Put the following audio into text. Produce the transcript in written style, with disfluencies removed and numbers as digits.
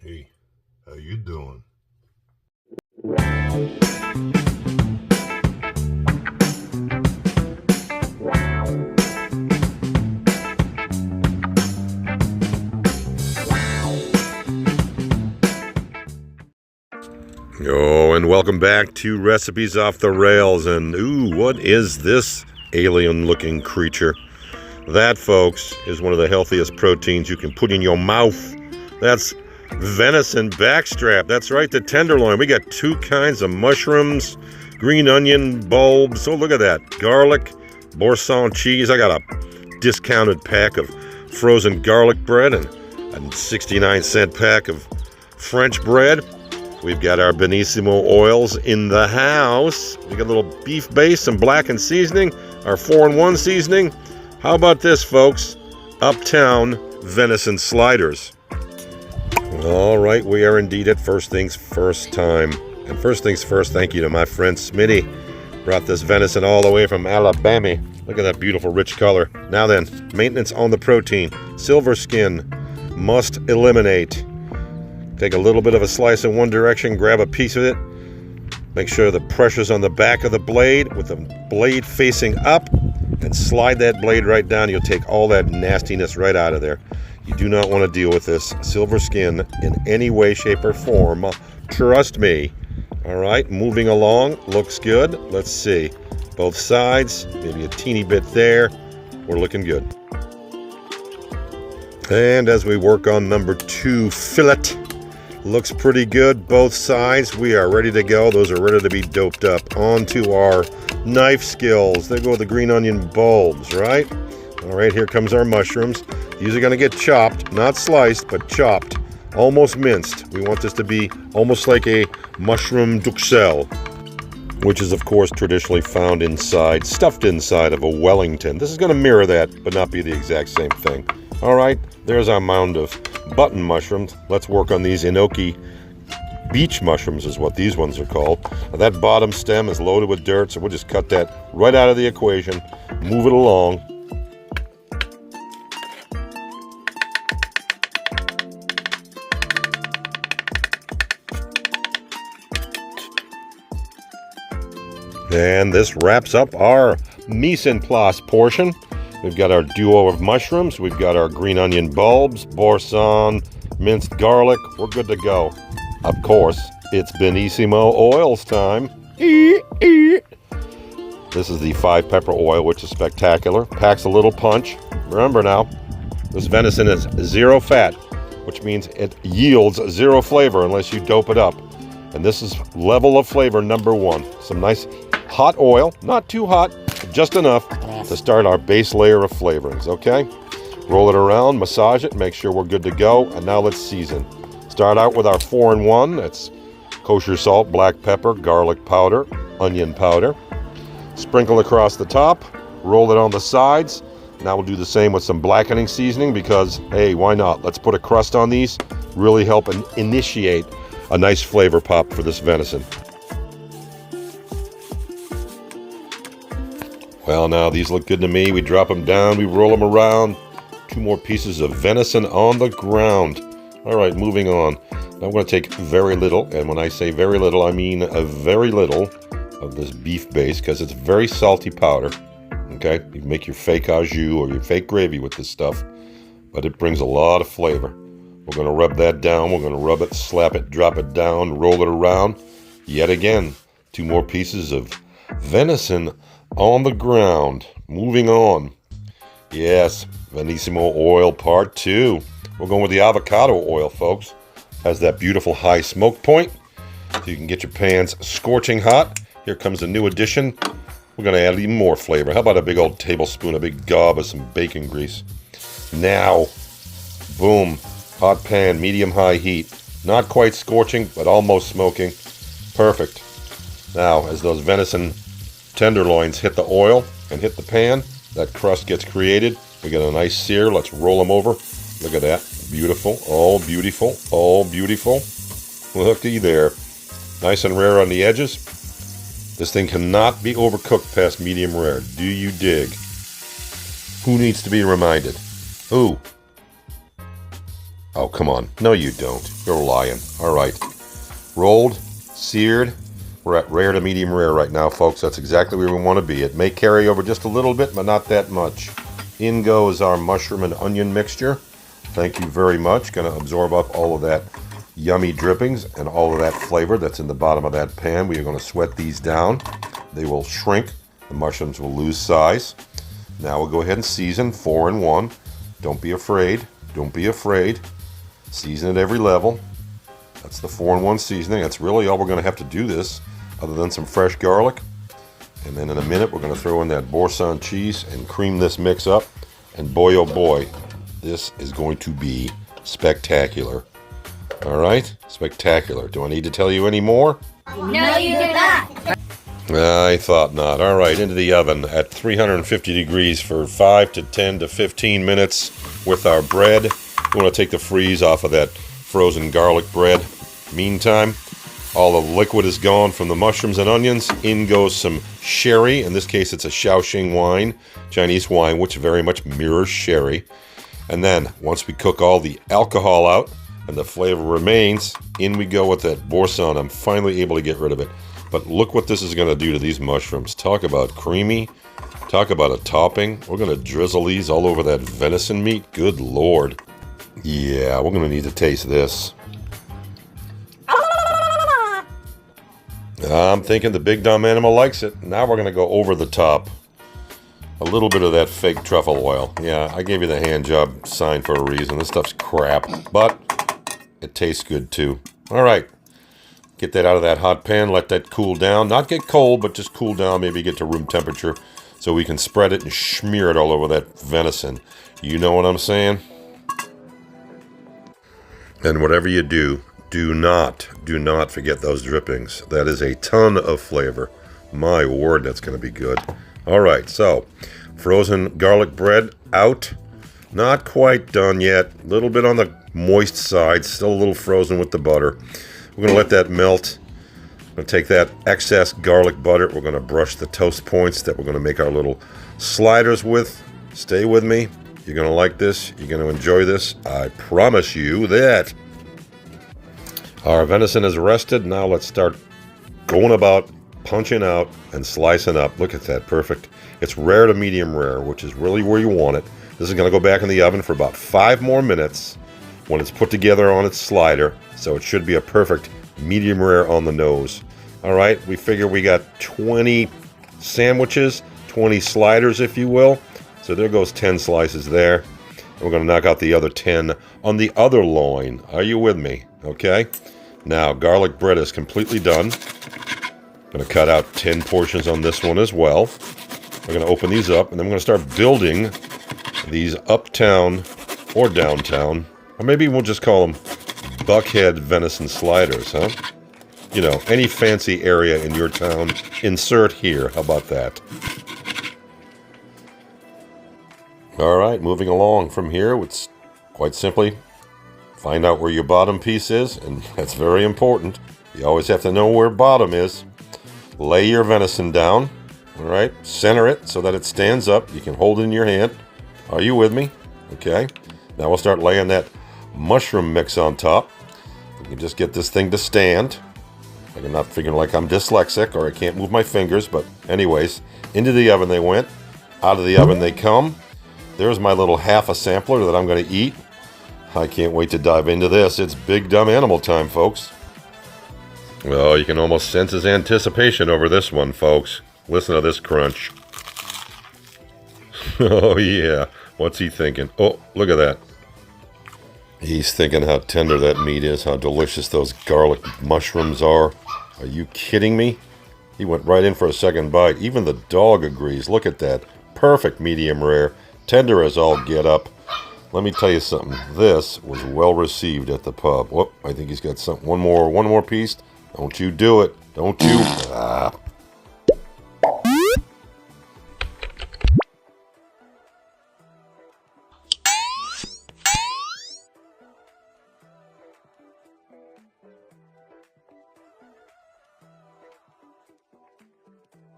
Hey, how you doing? Oh, and welcome back to Recipes Off the Rails. And ooh, what is this alien-looking creature? That, folks, is one of the healthiest proteins you can put in your mouth. That's venison backstrap. That's right, the tenderloin. We got two kinds of mushrooms, green onion bulbs. Oh, look at that. Garlic, Boursin cheese. I got a discounted pack of frozen garlic bread and a 69-cent pack of French bread. We've got our Benissimo oils in the house. We got a little beef base, some blackened seasoning, our 4-in-1 seasoning. How about this, folks? Uptown venison sliders. All right, we are indeed at first things first time. And first things first, thank you to my friend Smitty. Brought this venison all the way from Alabama. Look at that beautiful rich color. Now then, maintenance on the protein. Silver skin, must eliminate. Take a little bit of a slice in one direction, grab a piece of it. Make sure the pressure's on the back of the blade with the blade facing up, and slide that blade right down. You'll take all that nastiness right out of there. You do not want to deal with this silver skin in any way, shape, or form. Trust me. All right, moving along. Looks good. Let's see. Both sides, maybe a teeny bit there. We're looking good. And as we work on number 2 fillet, looks pretty good, both sides. We are ready to go. Those are ready to be doped up. On to our knife skills. There go the green onion bulbs, right? All right, here comes our mushrooms. These are going to get chopped, not sliced, but chopped, almost minced. We want this to be almost like a mushroom duxelle, which is, of course, traditionally found inside, stuffed inside of a Wellington. This is going to mirror that, but not be the exact same thing. All right, there's our mound of button mushrooms. Let's work on these enoki beach mushrooms is what these ones are called. Now, that bottom stem is loaded with dirt, so we'll just cut that right out of the equation, move it along. And this wraps up our mise en place portion. We've got our duo of mushrooms. We've got our green onion bulbs, boursin, minced garlic. We're good to go. Of course, it's Benissimo oils time. This is the 5-pepper oil, which is spectacular. Packs a little punch. Remember now, this venison is 0 fat, which means it yields 0 flavor unless you dope it up. And this is level of flavor number 1. Some nice hot oil, not too hot, just enough to start our base layer of flavorings, okay? Roll it around, massage it, make sure we're good to go, and now let's season. Start out with our 4-in-1. That's kosher salt, black pepper, garlic powder, onion powder. Sprinkle across the top, roll it on the sides. Now we'll do the same with some blackening seasoning because, hey, why not? Let's put a crust on these, really help initiate a nice flavor pop for this venison. Well, now these look good to me. We drop them down, we roll them around. 2 more pieces of venison on the ground. All right, moving on. Now I'm going to take very little, and when I say very little, I mean a very little of this beef base because it's very salty powder. Okay, you can make your fake au jus or your fake gravy with this stuff, but it brings a lot of flavor. We're going to rub that down. We're going to rub it, slap it, drop it down, roll it around. Yet again, 2 more pieces of venison on the ground. Moving on. Yes, Benissimo oil part 2. We're going with the avocado oil, folks. Has that beautiful high smoke point, so you can get your pans scorching hot. Here comes a new addition. We're going to add even more flavor. How about a big old tablespoon, a big gob of some bacon grease? Now, boom, hot pan, medium-high heat. Not quite scorching, but almost smoking. Perfect. Now, as those venison tenderloins hit the oil and hit the pan, that crust gets created. We get a nice sear. Let's roll them over. Look at that. Beautiful. All beautiful. All beautiful. Looky there. Nice and rare on the edges. This thing cannot be overcooked past medium rare. Do you dig? Who needs to be reminded? Who? Oh, come on. No, you don't. You're lying. All right. Rolled, seared. We're at rare to medium rare right now, folks. That's exactly where we want to be. It may carry over just a little bit, but not that much. In goes our mushroom and onion mixture. Thank you very much. Going to absorb up all of that yummy drippings and all of that flavor that's in the bottom of that pan. We are going to sweat these down. They will shrink. The mushrooms will lose size. Now we'll go ahead and season 4 in 1. Don't be afraid. Don't be afraid. Season at every level. That's the 4 in 1 seasoning. That's really all we're going to have to do this, other than some fresh garlic. And then in a minute, we're going to throw in that Boursin cheese and cream this mix up. And boy, oh boy, this is going to be spectacular. All right? Spectacular. Do I need to tell you any more? No, you do not. I thought not. All right, into the oven at 350 degrees for 5 to 10 to 15 minutes with our bread. We want to take the freeze off of that frozen garlic bread. Meantime, all the liquid is gone from the mushrooms and onions. In goes some sherry. In this case, it's a Shaoxing wine, Chinese wine, which very much mirrors sherry. And then, once we cook all the alcohol out and the flavor remains, in we go with that Boursin. I'm finally able to get rid of it. But look what this is going to do to these mushrooms. Talk about creamy. Talk about a topping. We're going to drizzle these all over that venison meat. Good Lord. Yeah, we're going to need to taste this. I'm thinking the big dumb animal likes it. Now we're going to go over the top. A little bit of that fake truffle oil. Yeah, I gave you the hand job sign for a reason. This stuff's crap, but it tastes good too. All right. Get that out of that hot pan, let that cool down. Not get cold, but just cool down, maybe get to room temperature so we can spread it and smear it all over that venison. You know what I'm saying? And whatever you do, do not forget those drippings. That is a ton of flavor. My word, that's going to be good. All right, so frozen garlic bread out. Not quite done yet. A little bit on the moist side, still a little frozen with the butter. We're going to let that melt. I'm going to take that excess garlic butter. We're going to brush the toast points that we're going to make our little sliders with. Stay with me. You're going to like this. You're going to enjoy this. I promise you that. Our venison is rested. Now let's start going about, punching out, and slicing up. Look at that. Perfect. It's rare to medium rare, which is really where you want it. This is going to go back in the oven for about 5 more minutes when it's put together on its slider. So it should be a perfect medium rare on the nose. All right, we figure we got 20 sandwiches, 20 sliders, if you will. So there goes 10 slices there. And we're going to knock out the other 10 on the other loin. Are you with me? Okay. Now, garlic bread is completely done. I'm going to cut out 10 portions on this one as well. We're going to open these up, and then we're going to start building these Uptown or Downtown, or maybe we'll just call them Buckhead venison sliders, huh? You know, any fancy area in your town, insert here. How about that? All right, moving along from here, it's quite simply find out where your bottom piece is, and that's very important. You always have to know where bottom is. Lay your venison down, all right? Center it so that it stands up. You can hold it in your hand. Are you with me? Okay. Now we'll start laying that mushroom mix on top. We can just get this thing to stand. I'm not figuring like I'm dyslexic or I can't move my fingers, but anyways, into the oven they went. Out of the oven they come. There's my little half a sampler that I'm going to eat. I can't wait to dive into this. It's big dumb animal time, folks. Well, you can almost sense his anticipation over this one, folks. Listen to this crunch. Oh, yeah. What's he thinking? Oh, look at that. He's thinking how tender that meat is, how delicious those garlic mushrooms are. Are you kidding me? He went right in for a second bite. Even the dog agrees. Look at that. Perfect medium rare. Tender as all get up. Let me tell you something. This was well received at the pub. Whoop, I think he's got some. One more piece. Don't you do it. Don't you.